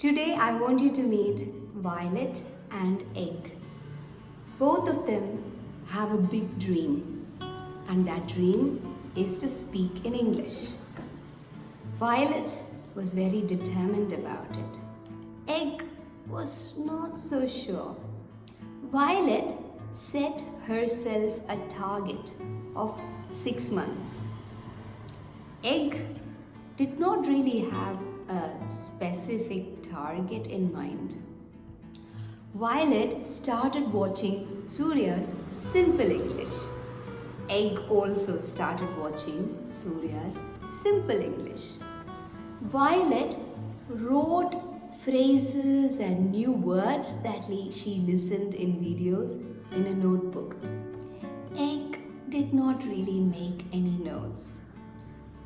Today I want you to meet Violet and Egg. Both of them have a big dream, and that dream is to speak in English. Violet was very determined about it. Egg was not so sure. Violet set herself a target of 6 months. Egg did not really have a specific target in mind. Violet started watching Surya's Simple English. Egg also started watching Surya's Simple English. Violet wrote phrases and new words that she listened in videos in a notebook. Egg did not really make any notes.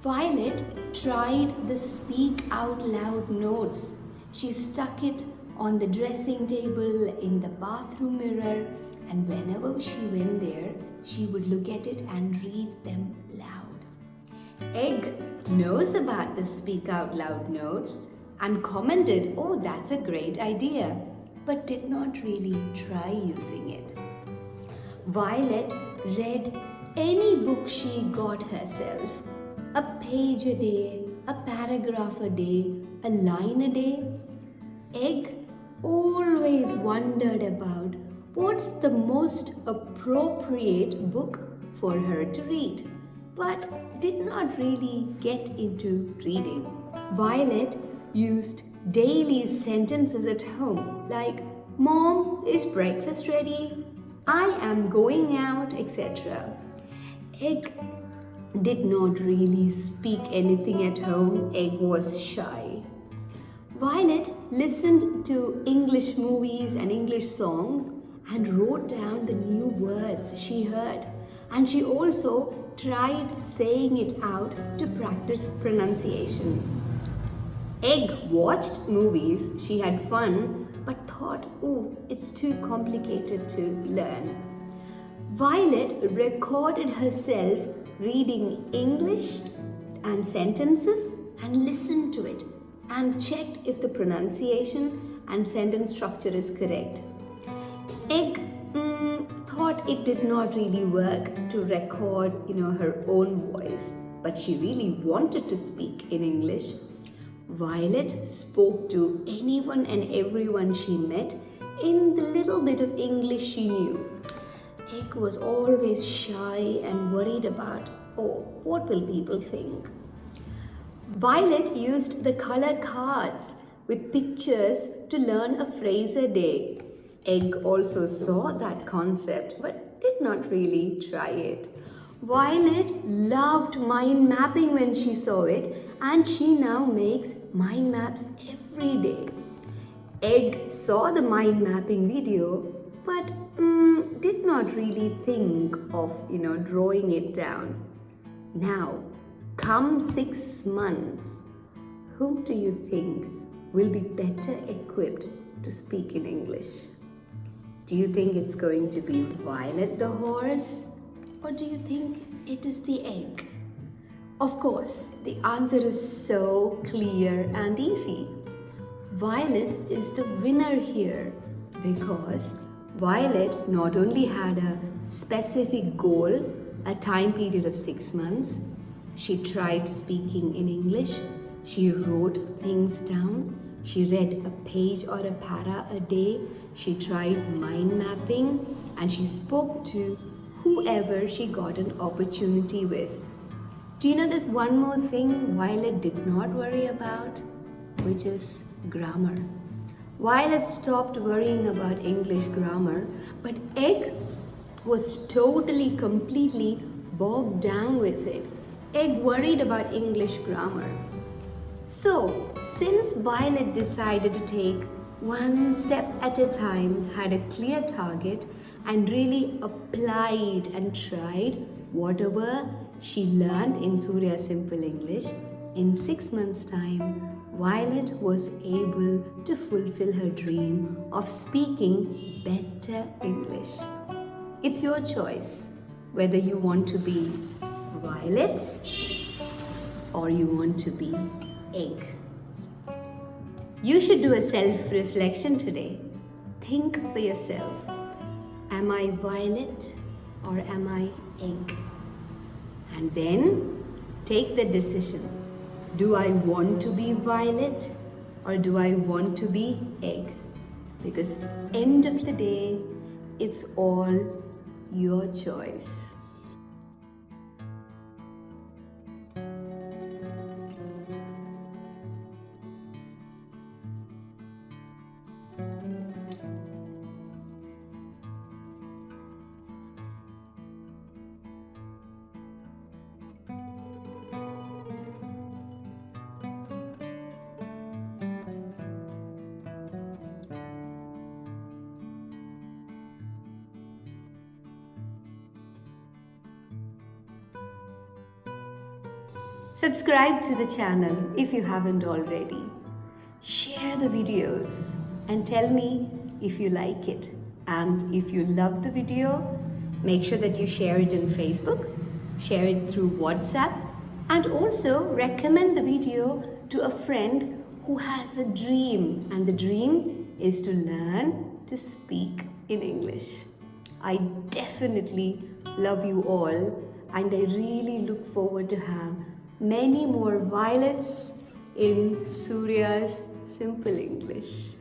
Violet tried the speak out loud notes. She stuck it on the dressing table, in the bathroom mirror, and whenever she went there, she would look at it and read them loud. Egg knows about the speak out loud notes and commented, "Oh, that's a great idea," but did not really try using it. Violet read any book she got herself, a page a day, a paragraph a day, a line a day. Egg always wondered about what's the most appropriate book for her to read, but did not really get into reading. Violet used daily sentences at home like, "Mom, is breakfast ready? I am going out," etc. Egg did not really speak anything at home. Egg was shy. Violet listened to English movies and English songs and wrote down the new words she heard. And she also tried saying it out to practice pronunciation. Egg watched movies, she had fun, but thought, "Oh, it's too complicated to learn." Violet recorded herself reading English and sentences and listened to it and checked if the pronunciation and sentence structure is correct. Egg thought it did not really work to record, her own voice, but she really wanted to speak in English. Violet spoke to anyone and everyone she met in the little bit of English she knew. Egg was always shy and worried about, what will people think? Violet used the color cards with pictures to learn a phrase a day. Egg also saw that concept but did not really try it. Violet loved mind mapping when she saw it, and she now makes mind maps every day. Egg saw the mind mapping video but did not really think of drawing it down. Now, come 6 months, whom do you think will be better equipped to speak in English? Do you think it's going to be Violet the horse, or do you think it is the egg? Of course, the answer is so clear and easy. Violet is the winner here because Violet not only had a specific goal, a time period of 6 months, she tried speaking in English, she wrote things down, she read a page or a para a day, she tried mind mapping, and she spoke to whoever she got an opportunity with. Do you know there's one more thing Violet did not worry about, which is grammar. Violet stopped worrying about English grammar, but Egg was totally, completely bogged down with it. Egg worried about English grammar. So, since Violet decided to take one step at a time, had a clear target, and really applied and tried whatever she learned in Surya Simple English, in 6 months' time, Violet was able to fulfill her dream of speaking better English. It's your choice whether you want to be Violet or you want to be Egg. You should do a self-reflection today. Think for yourself. Am I violet or am I egg? And then take the decision. Do I want to be violet or do I want to be egg? Because end of the day, it's all your choice. Subscribe to the channel if you haven't already. Share the videos and tell me if you like it. And if you love the video, make sure that you share it in Facebook, share it through WhatsApp, and also recommend the video to a friend who has a dream. And the dream is to learn to speak in English. I definitely love you all, and I really look forward to have many more violets in Surya's Simple English.